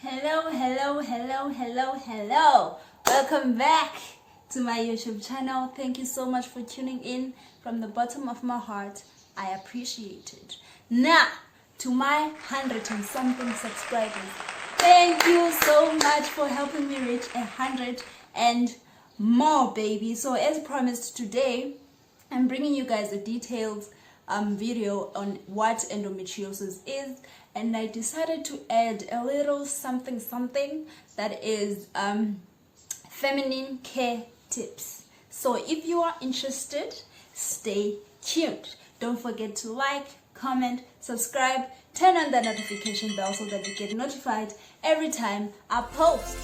Hello. Welcome back to my YouTube channel. Thank you so much for tuning in from the bottom of my heart. I appreciate it. Now, to my 100 and something subscribers, thank you so much for helping me reach 100 and more, baby. So as promised, today I'm bringing you guys a detailed video on what endometriosis is, and I decided to add a little something that is feminine care tips. So if you are interested, stay tuned. Don't forget to like, comment, subscribe, turn on the notification bell so that you get notified every time I post.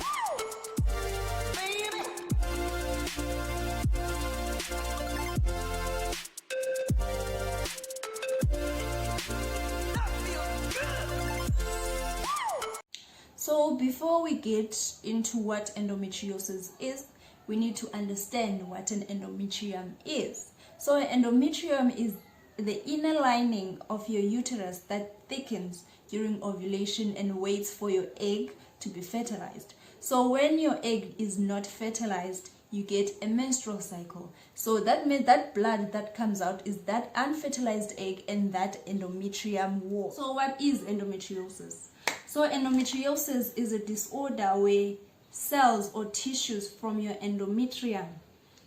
So before we get into what endometriosis is, we need to understand what an endometrium is. So an endometrium is the inner lining of your uterus that thickens during ovulation and waits for your egg to be fertilized. So when your egg is not fertilized, you get a menstrual cycle. So that means that blood that comes out is that unfertilized egg and that endometrium wall. So what is endometriosis? So endometriosis is a disorder where cells or tissues from your endometrium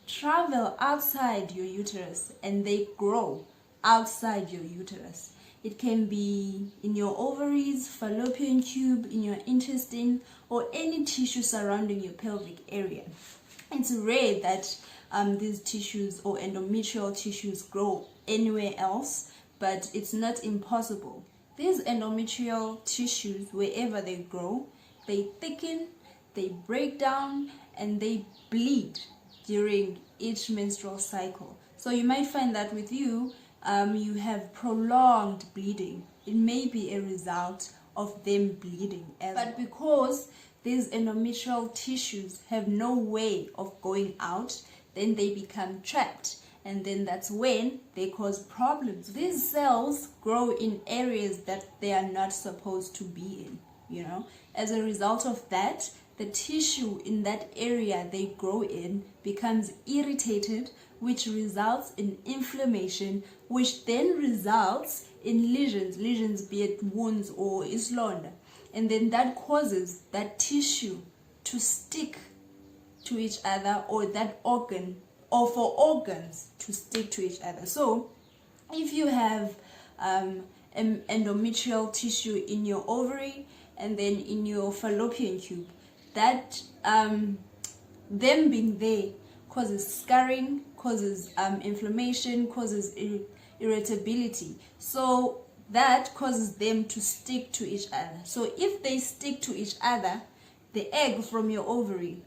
travel outside your uterus and they grow outside your uterus. It can be in your ovaries, fallopian tube, in your intestine, or any tissue surrounding your pelvic area. It's rare that these tissues or endometrial tissues grow anywhere else, but it's not impossible. These endometrial tissues, wherever they grow, they thicken, they break down, and they bleed during each menstrual cycle. So you might find that with you, you have prolonged bleeding. It may be a result of them bleeding. But because these endometrial tissues have no way of going out, then they become trapped. And then that's when they cause problems. These cells grow in areas that they are not supposed to be in, As a result of that, the tissue in that area they grow in becomes irritated, which results in inflammation, which then results in lesions be it wounds or islonda. And then that causes that tissue to stick to each other, or that organ, or for organs to stick to each other. So if you have endometrial tissue in your ovary and then in your fallopian tube, that them being there causes scarring, causes inflammation, causes irritability. So that causes them to stick to each other. So if they stick to each other, the egg from your ovary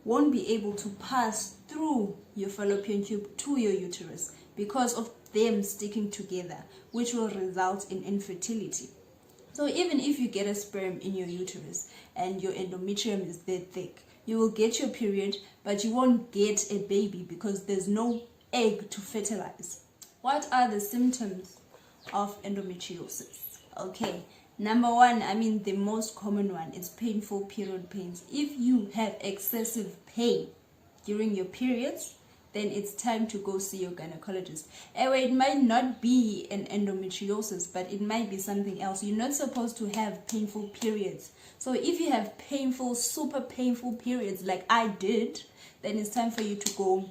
won't be able to pass through your fallopian tube to your uterus because of them sticking together, which will result in infertility. So even if you get a sperm in your uterus and your endometrium is that thick, you will get your period, but you won't get a baby because there's no egg to fertilize. What are the symptoms of endometriosis? Okay, number one, the most common one is painful period pains. If you have excessive pain during your periods, then it's time to go see your gynecologist. Anyway, it might not be an endometriosis, but it might be something else. You're not supposed to have painful periods. So if you have painful, super painful periods like I did, then it's time for you to go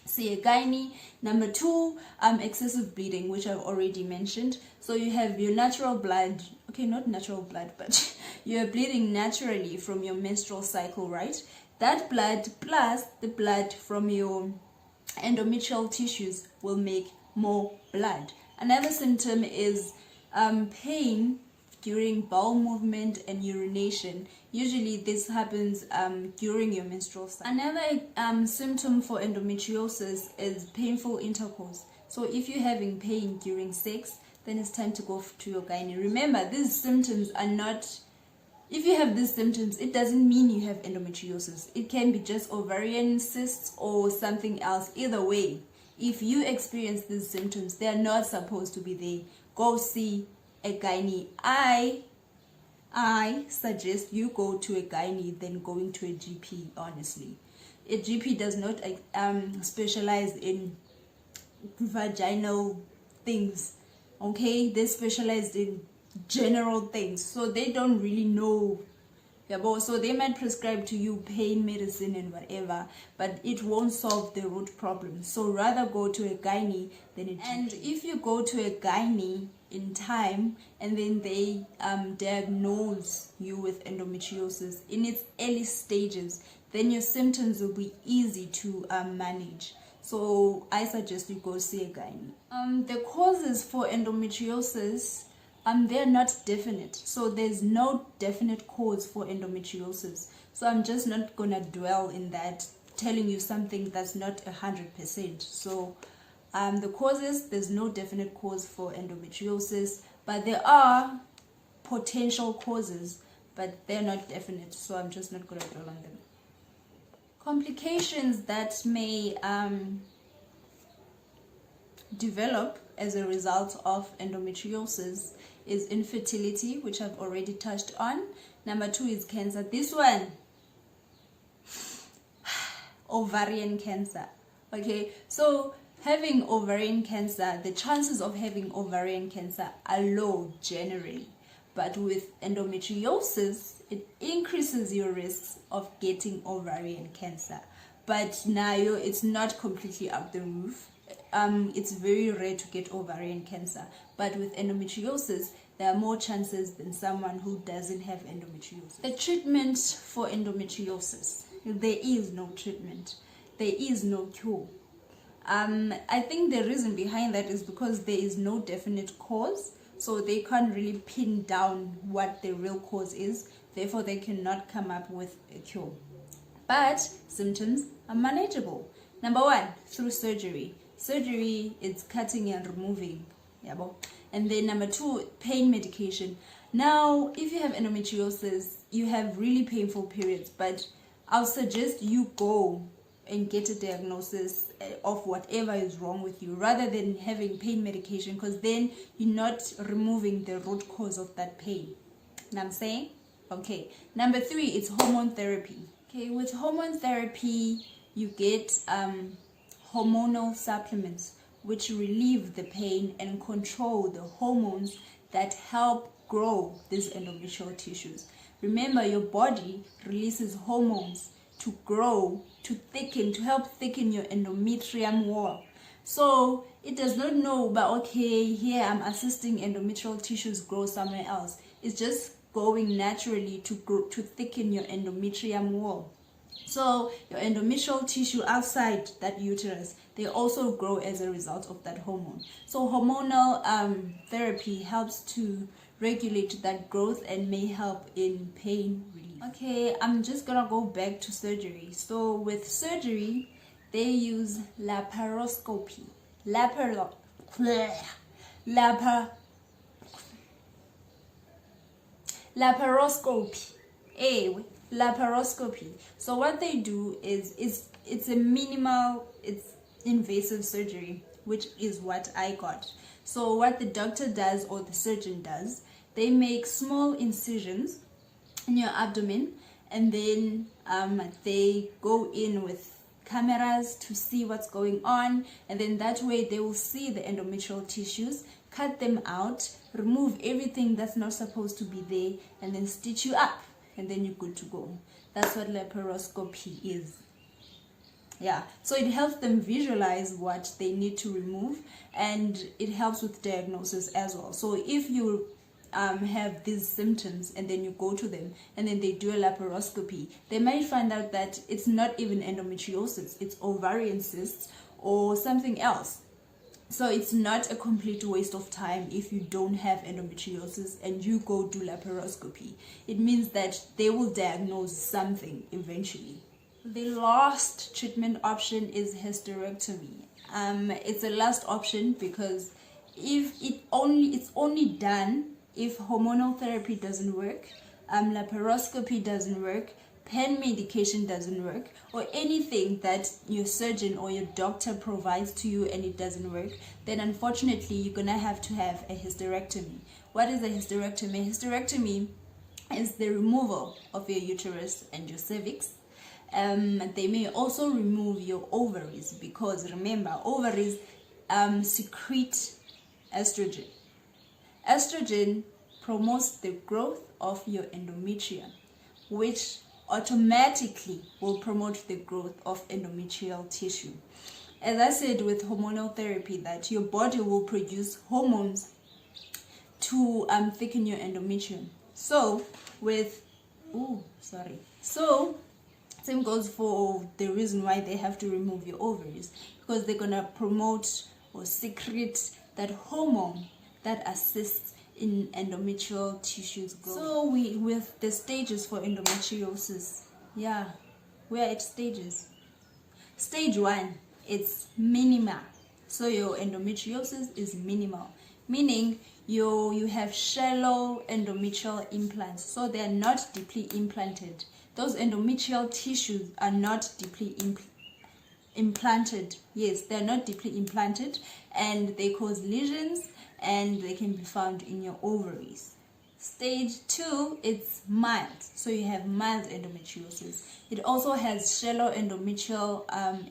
see a gynae. Number two, excessive bleeding, which I've already mentioned. So you have your natural blood, okay, not natural blood, but you're bleeding naturally from your menstrual cycle, right? That blood plus the blood from your endometrial tissues will make more blood. Another symptom is pain during bowel movement and urination. Usually this happens during your menstrual cycle. Another symptom for endometriosis is painful intercourse. So if you're having pain during sex, then it's time to go to your gynae. Remember, these symptoms are not, if you have these symptoms, it doesn't mean you have endometriosis. It can be just ovarian cysts or something else. Either way, if you experience these symptoms, they are not supposed to be there. Go see a gynae. I I suggest you go to a gynae than going to a GP, honestly. A GP does not specialize in vaginal things, okay? They specialize in general things, so they don't really know. So they might prescribe to you pain medicine and whatever, but it won't solve the root problem. So rather go to a gynae than a GP. And if you go to a gynae in time and then they diagnose you with endometriosis in its early stages, then your symptoms will be easy to manage. So I suggest you go see a gynae. The causes for endometriosis, they're not definite. So there's no definite cause for endometriosis. So I'm just not gonna dwell in that, telling you something that's not 100%. So the causes, there's no definite cause for endometriosis, but there are potential causes, but they're not definite. So I'm just not gonna dwell on them. Complications that may develop as a result of endometriosis is infertility, which I've already touched on. Number 2 is cancer. This one, ovarian cancer. Okay, so having ovarian cancer, the chances of having ovarian cancer are low generally, but with endometriosis, it increases your risks of getting ovarian cancer. But now it's not completely up the roof. It's very rare to get ovarian cancer, but with endometriosis there are more chances than someone who doesn't have endometriosis. The treatment for endometriosis, there is no treatment, there is no cure. I think the reason behind that is because there is no definite cause, so they can't really pin down what the real cause is, therefore they cannot come up with a cure. But symptoms are manageable. Number 1, through surgery. Surgery is cutting and removing, and then number 2, pain medication. Now if you have endometriosis, you have really painful periods, but I'll suggest you go and get a diagnosis of whatever is wrong with you rather than having pain medication, because then you're not removing the root cause of that pain. Know what I'm saying? Okay. Number 3 is hormone therapy. Okay, with hormone therapy you get hormonal supplements which relieve the pain and control the hormones that help grow these endometrial tissues. Remember, your body releases hormones to grow, to thicken, to help thicken your endometrium wall. So it does not know, but okay, here I'm assisting endometrial tissues grow somewhere else. It's just going naturally to grow, to thicken your endometrium wall. So your endometrial tissue outside that uterus, they also grow as a result of that hormone. So hormonal therapy helps to regulate that growth and may help in pain relief. Okay, I'm just gonna go back to surgery. So with surgery, they use laparoscopy. Laparoscopy. Laparoscopy. So what they do is it's a minimal, it's invasive surgery, which is what I got. So what the doctor does, or the surgeon does, they make small incisions in your abdomen, and then they go in with cameras to see what's going on, and then that way they will see the endometrial tissues, cut them out, remove everything that's not supposed to be there, and then stitch you up, and then you're good to go. That's what laparoscopy is. Yeah, so it helps them visualize what they need to remove, and it helps with diagnosis as well. So if you have these symptoms and then you go to them and then they do a laparoscopy, they might find out that it's not even endometriosis, it's ovarian cysts or something else. So it's not a complete waste of time if you don't have endometriosis and you go do laparoscopy. It means that they will diagnose something eventually. The last treatment option is hysterectomy. It's a last option because if it's only done if hormonal therapy doesn't work, laparoscopy doesn't work, pain medication doesn't work, or anything that your surgeon or your doctor provides to you and it doesn't work, then unfortunately you're gonna have to have a hysterectomy. What is a hysterectomy? Hysterectomy is the removal of your uterus and your cervix. They may also remove your ovaries, because remember, ovaries secrete estrogen. Estrogen promotes the growth of your endometrium, which automatically will promote the growth of endometrial tissue. As I said with hormonal therapy, that your body will produce hormones to thicken your endometrium. So same goes for the reason why they have to remove your ovaries, because they're gonna promote or secrete that hormone that assists in endometrial tissues growth. So with the stages for endometriosis, we are at stages. Stage 1, it's minimal. So your endometriosis is minimal, meaning you have shallow endometrial implants, so they are not deeply implanted. Those endometrial tissues are not deeply implanted. Yes, they're not deeply implanted, and they cause lesions, and they can be found in your ovaries. Stage 2, it's mild. So you have mild endometriosis. It also has shallow endometrial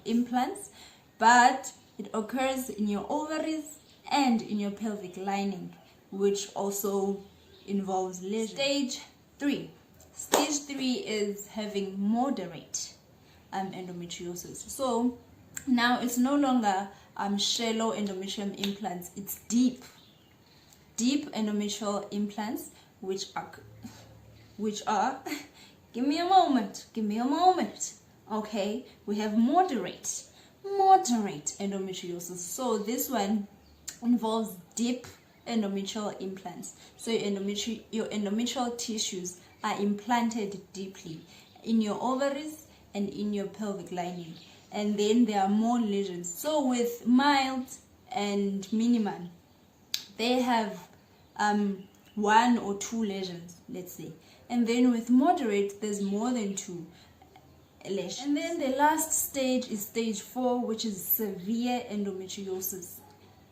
implants, but it occurs in your ovaries and in your pelvic lining, which also involves lesions. Stage 3. Stage 3 is having moderate endometriosis. So now it's no longer shallow endometrial implants, it's deep endometrial implants, which are give me a moment. Okay, we have moderate endometriosis. So this one involves deep endometrial implants. So your endometrial tissues are implanted deeply in your ovaries and in your pelvic lining, and then there are more lesions. So with mild and minimal, they have 1 or 2 lesions, let's say, and then with moderate, there's more than 2 lesions. And then the last stage is stage 4, which is severe endometriosis.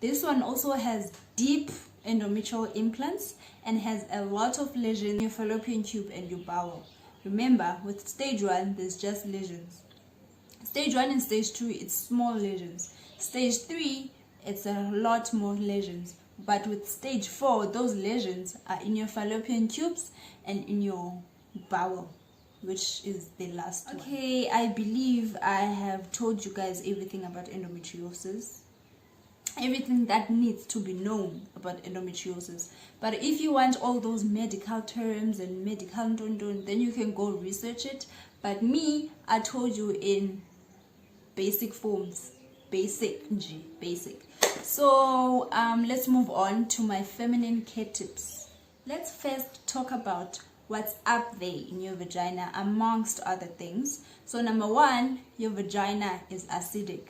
This one also has deep endometrial implants and has a lot of lesions in your fallopian tube and your bowel. Remember, with stage 1, there's just lesions. Stage 1 and stage 2, it's small lesions. Stage 3, it's a lot more lesions. But with stage 4, those lesions are in your fallopian tubes and in your bowel, which is the last one. Okay, I believe I have told you guys everything about endometriosis, everything that needs to be known about endometriosis. But if you want all those medical terms and medical then you can go research it. But me, I told you in basic forms, basic. So let's move on to my feminine care tips. Let's first talk about what's up there in your vagina, amongst other things. So number 1, your vagina is acidic.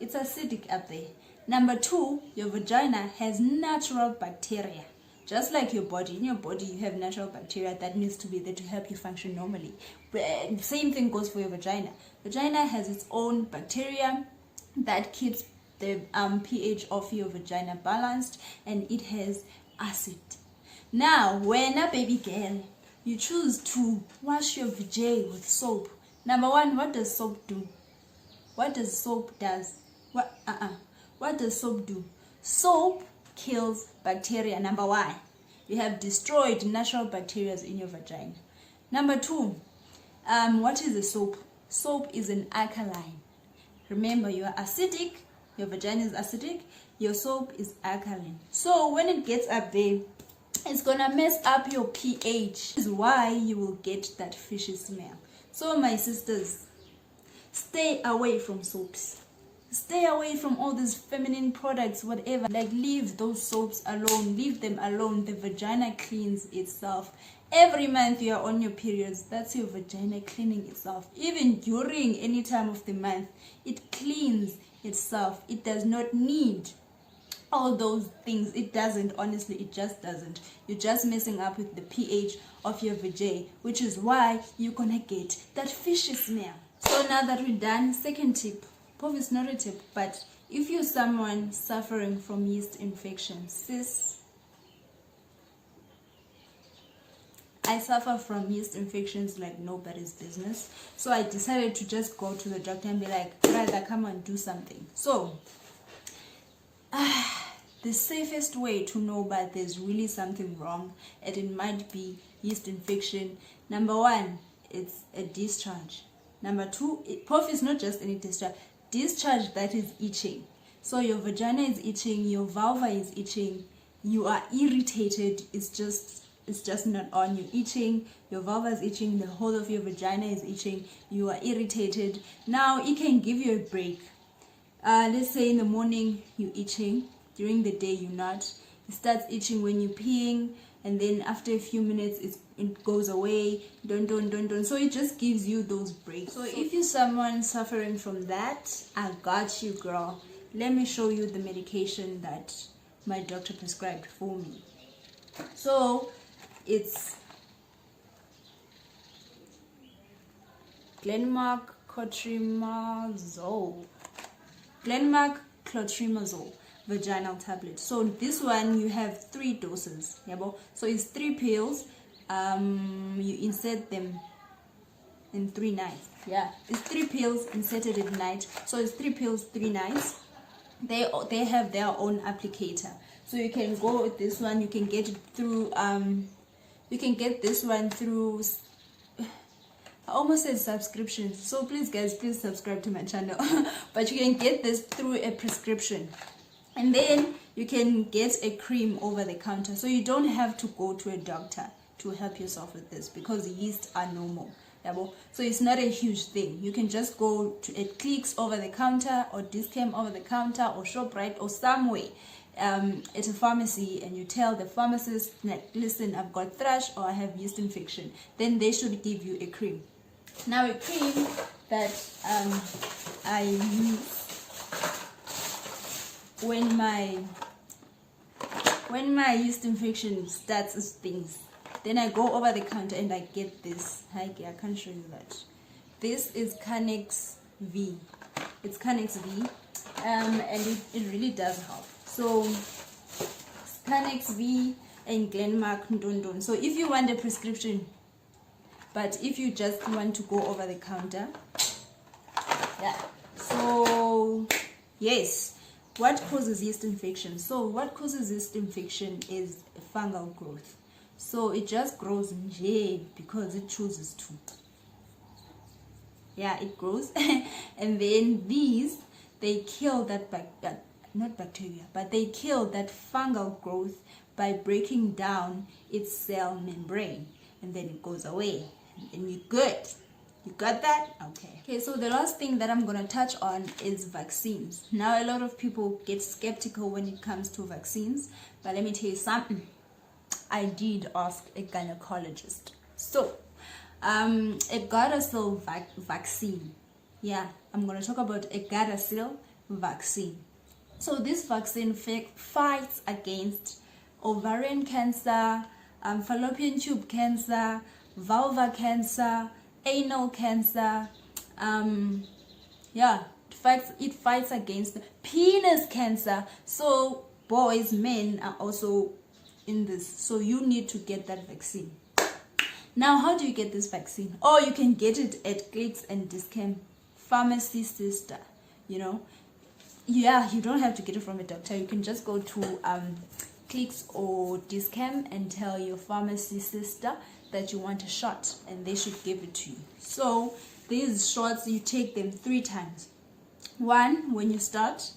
It's acidic up there. Number 2, your vagina has natural bacteria. Just like your body, in your body you have natural bacteria that needs to be there to help you function normally. But same thing goes for your vagina. Vagina has its own bacteria that keeps the pH of your vagina balanced, and it has acid. Now, when a baby girl, you choose to wash your vajay with soap. Number 1, what does soap do? What does soap does? What does soap do? Soap kills bacteria. Number 1, you have destroyed natural bacteria in your vagina. Number 2, what is a soap? Soap is an alkaline. Remember, you are acidic, your vagina is acidic, your soap is alkaline. So when it gets up there, it's gonna mess up your pH. This is why you will get that fishy smell. So my sisters, stay away from soaps. Stay away from all these feminine products, whatever. Like, leave those soaps alone. Leave them alone. The vagina cleans itself. Every month you are on your periods, that's your vagina cleaning itself. Even during any time of the month, it cleans itself. It does not need all those things. It doesn't, honestly, it just doesn't. You're just messing up with the pH of your vajay, which is why you're gonna get that fishy smell. So now that we're done, second tip. Probably it's not a tip, but if you're someone suffering from yeast infection, sis, I suffer from yeast infections like nobody's business. So I decided to just go to the doctor and be like, rather come and do something. So the safest way to know that there's really something wrong and it might be yeast infection, number one, it's a discharge. Number two, POF is not just any discharge that is itching. So your vagina is itching, your vulva is itching, you are irritated, it's just not on. You're itching, your vulva is itching, the whole of your vagina is itching, you are irritated. Now it can give you a break. Let's say in the morning you're itching, during the day you're not. It starts itching when you're peeing, and then after a few minutes it goes away. So it just gives you those breaks. So if you're someone suffering from that, I got you, girl. Let me show you the medication that my doctor prescribed for me. So it's clotrimazole vaginal tablet. So this one you have 3 doses. So it's 3 pills. You insert them in 3 nights. It's 3 pills inserted at night. So it's 3 pills, 3 nights. They have their own applicator. So you can go with this one. You can get it through. You can get this one through. I almost said subscription. So please, guys, please subscribe to my channel. But you can get this through a prescription. And then you can get a cream over the counter. So you don't have to go to a doctor to help yourself with this because yeast are normal. So it's not a huge thing. You can just go to a Clicks over the counter or Discam over the counter or ShopRite or somewhere at a pharmacy, and you tell the pharmacist, like, listen, I've got thrush or I have yeast infection. Then they should give you a cream. Now a cream that I use when my yeast infection starts as things, then I go over the counter and I get this. I can't show you that. This is Canex V. It's Canex V, and it really does help. So Canex V and Glenmark Ndondon. So if you want a prescription, but if you just want to go over the counter, so yes. What causes yeast infection? So what causes yeast infection is fungal growth. So it just grows because it chooses to. It grows. And then these, they kill that not bacteria, but they kill that fungal growth by breaking down its cell membrane, and then it goes away and you're good. You got that? Okay, so the last thing that I'm going to touch on is vaccines. Now, a lot of people get skeptical when it comes to vaccines, but let me tell you something. I did ask a gynecologist. So, a Gardasil vaccine. I'm going to talk about a Gardasil vaccine. So, this vaccine fights against ovarian cancer, fallopian tube cancer, vulva cancer, anal cancer, it fights against penis cancer. So boys, men are also in this. So you need to get that vaccine. Now, how do you get this vaccine? Or you can get it at Clicks and Discam, pharmacy sister. You don't have to get it from a doctor. You can just go to Clicks or Discam and tell your pharmacy sister that you want a shot, and they should give it to you. So these shots, you take them 3 times. 1 when you start,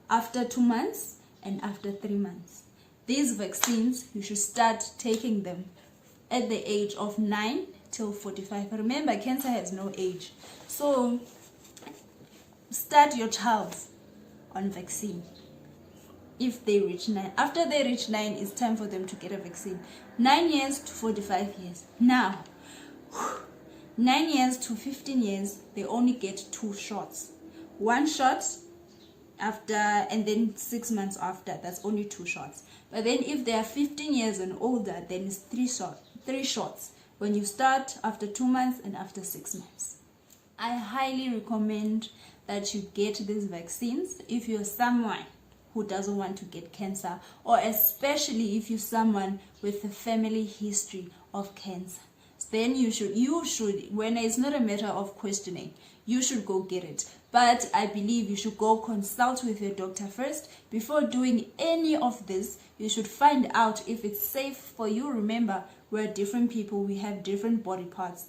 after 2 months, and after 3 months. These vaccines, you should start taking them at the age of 9 till 45. Remember, cancer has no age. So start your child on vaccine if they reach 9. After they reach 9, it's time for them to get a vaccine. 9 years to 45 years. Now, 9 years to 15 years, they only get 2 shots. 1 shot after, and then 6 months after. That's only 2 shots. But then if they are 15 years and older, then it's 3 shots. When you start after 2 months and after 6 months. I highly recommend that you get these vaccines if you're someone who doesn't want to get cancer, or especially if you're someone with a family history of cancer. Then you should, when it's not a matter of questioning, you should go get it. But I believe you should go consult with your doctor first. Before doing any of this, you should find out if it's safe for you. Remember, we're different people, we have different body parts.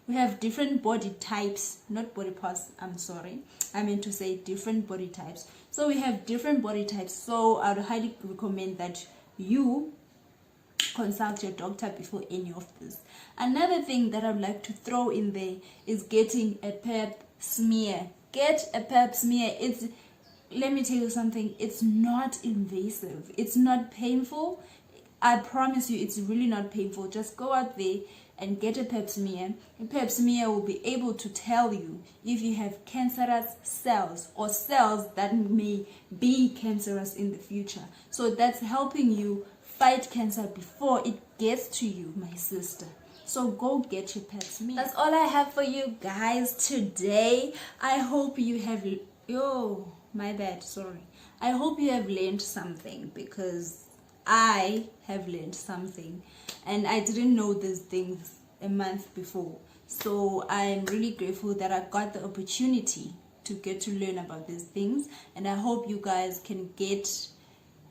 We have different body types, not body parts, I'm sorry. I meant to say different body types. So we have different body types. So I would highly recommend that you consult your doctor before any of this. Another thing that I'd like to throw in there is getting a pap smear. Get a pap smear. Let me tell you something, it's not invasive, it's not painful. I promise you, it's really not painful. Just go out there and get a pap smear. A pap smear will be able to tell you if you have cancerous cells or cells that may be cancerous in the future. So that's helping you fight cancer before it gets to you, my sister. So go get your pap smear. That's all I have for you guys today. I hope you have, my bad, sorry. I hope you have learned something, because I have learned something and I didn't know these things a month before. So I'm really grateful that I got the opportunity to get to learn about these things, and I hope you guys can get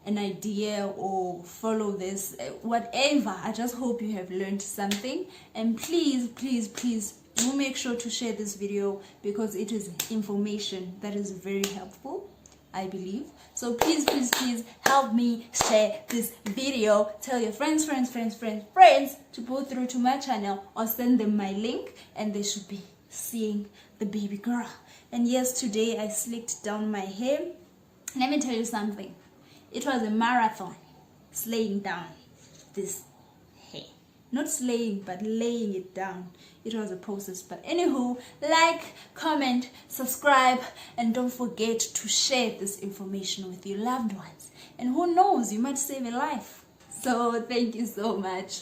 an idea or follow this, whatever. I just hope you have learned something, and please do make sure to share this video, because it is information that is very helpful, I believe. So please help me share this video. Tell your friends to go through to my channel, or send them my link, and they should be seeing the baby girl. And yes, today I slicked down my hair. Let me tell you something, it was a marathon slaying down this hair. Not slaying, but laying it down. It was a process. But anywho, like, comment, subscribe, and don't forget to share this information with your loved ones. And who knows, you might save a life. So thank you so much.